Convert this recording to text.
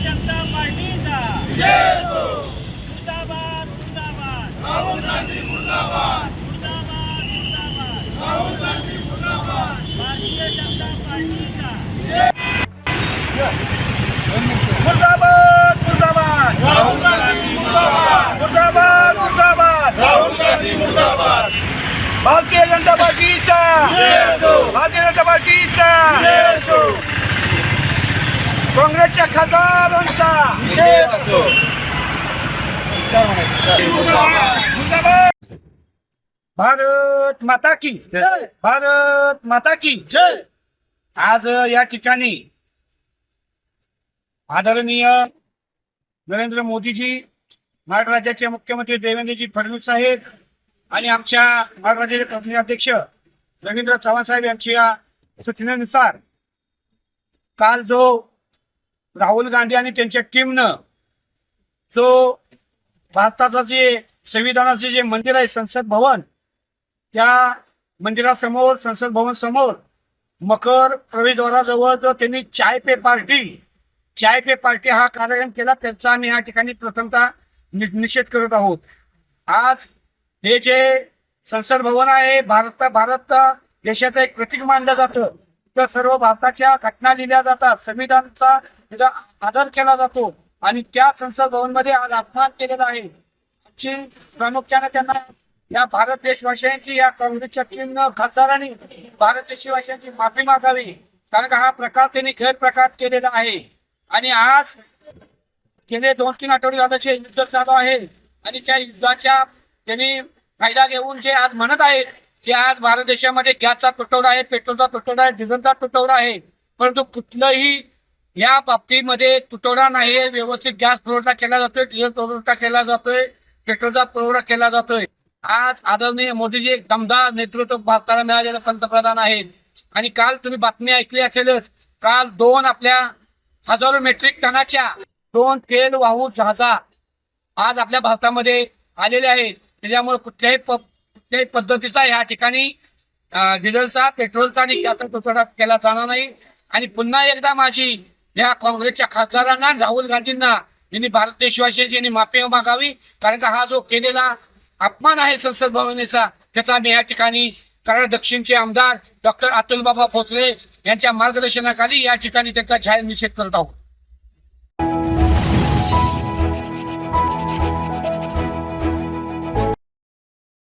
जनता पार्टीचा मुर्दाबाद मुर्दाबाद राहुल गांधी मुर्दाबाद मुर्दाबाद मुर्दाबाद राहुल गांधी मुर्दाबाद भारतीय जनता पार्टीचा मुर्दाबाद मुर्दाबाद राहुल गांधी मुर्दाबाद मुर्दाबाद मुर्दाबाद राहुल गांधी मुर्दाबाद भारतीय जनता पार्टीचा भारतीय जनता पार्टीचा काँग्रेसच्या खासदारांचा भारत माता की जय भारत माता की जय। आज या ठिकाणी आदरणीय नरेंद्र मोदीजी, महाराष्ट्र राज्याचे मुख्यमंत्री देवेंद्रजी फडणवीस साहेब आणि आमच्या महाराष्ट्र राज्याचे प्रदेशाध्यक्ष रवींद्र चव्हाण साहेब यांच्या सूचनेनुसार काल जो राहुल गांधी आणि त्यांच्या टीमनं जो भारताचं जे संविधानाचे जे मंदिर आहे संसद भवन, त्या मंदिरासमोर संसद भवन समोर मकर प्रवेशद्वाराजवळ जो त्यांनी चाय पे पार्टी हा कार्यक्रम केला, त्याचा आम्ही या ठिकाणी प्रथमतः निषेध करत आहोत। आज हे जे संसद भवन आहे भारत देशाचं एक प्रतीक मानलं जातं, तर सर्व भारताच्या घटना लिहिल्या जातात, संविधानाचा आदर केला जातो आणि त्या संसद भवन मध्ये आज अपमान केलेला आहे। आमची प्रामुख्याने त्यांना या भारत देशवासियांची, या काँग्रेसच्या टीमनं खासदारांनी भारत देशवासियांची माफी मागावी, कारण का हा प्रकार त्यांनी गैरप्रकार केलेला आहे। आणि आज गेले 2-3 आठवडे झालं जे युद्ध चालू आहे आणि त्या युद्धाच्या त्यांनी फायदा घेऊन जे आज म्हणत आहेत की आज भारत देशामध्ये गॅसचा तुटवडा आहे, पेट्रोलचा तुटवडा आहे, डिझेलचा तुटवडा आहे, परंतु कुठलंही या बाबतीमध्ये तुटवडा नाही। व्यवस्थित गॅस पुरवठा केला जातोय, डिझेल पुरवठा केला जातोय, पेट्रोलचा पुरवठा केला जातोय। आज आदरणीय मोदीजी एक दमदार नेतृत्व भारताला मिळालेले पंतप्रधान आहेत आणि काल तुम्ही बातमी ऐकली असेलच, काल 2 आपल्या हजारो मेट्रिक टनाच्या 2 तेल वाहू जहाजा आज आपल्या भारतामध्ये आलेले आहेत। त्याच्यामुळे कुठल्याही पद्धतीचा या ठिकाणी डिझेलचा, पेट्रोलचा आणि गॅसचा तुटवडा केला जाणार नाही। आणि पुन्हा एकदा माझी या काँग्रेसच्या खासदारांना, राहुल गांधींना यांनी भारत देशवासियांची माफी मागावी, कारण का हा जो केलेला अपमान आहे संसद भवनाचा, त्याचा मी या ठिकाणी कराड दक्षिणचे आमदार डॉक्टर अतुल बाबा भोसले यांच्या मार्गदर्शनाखाली या ठिकाणी त्याचा जाहीर निषेध करत आहोत।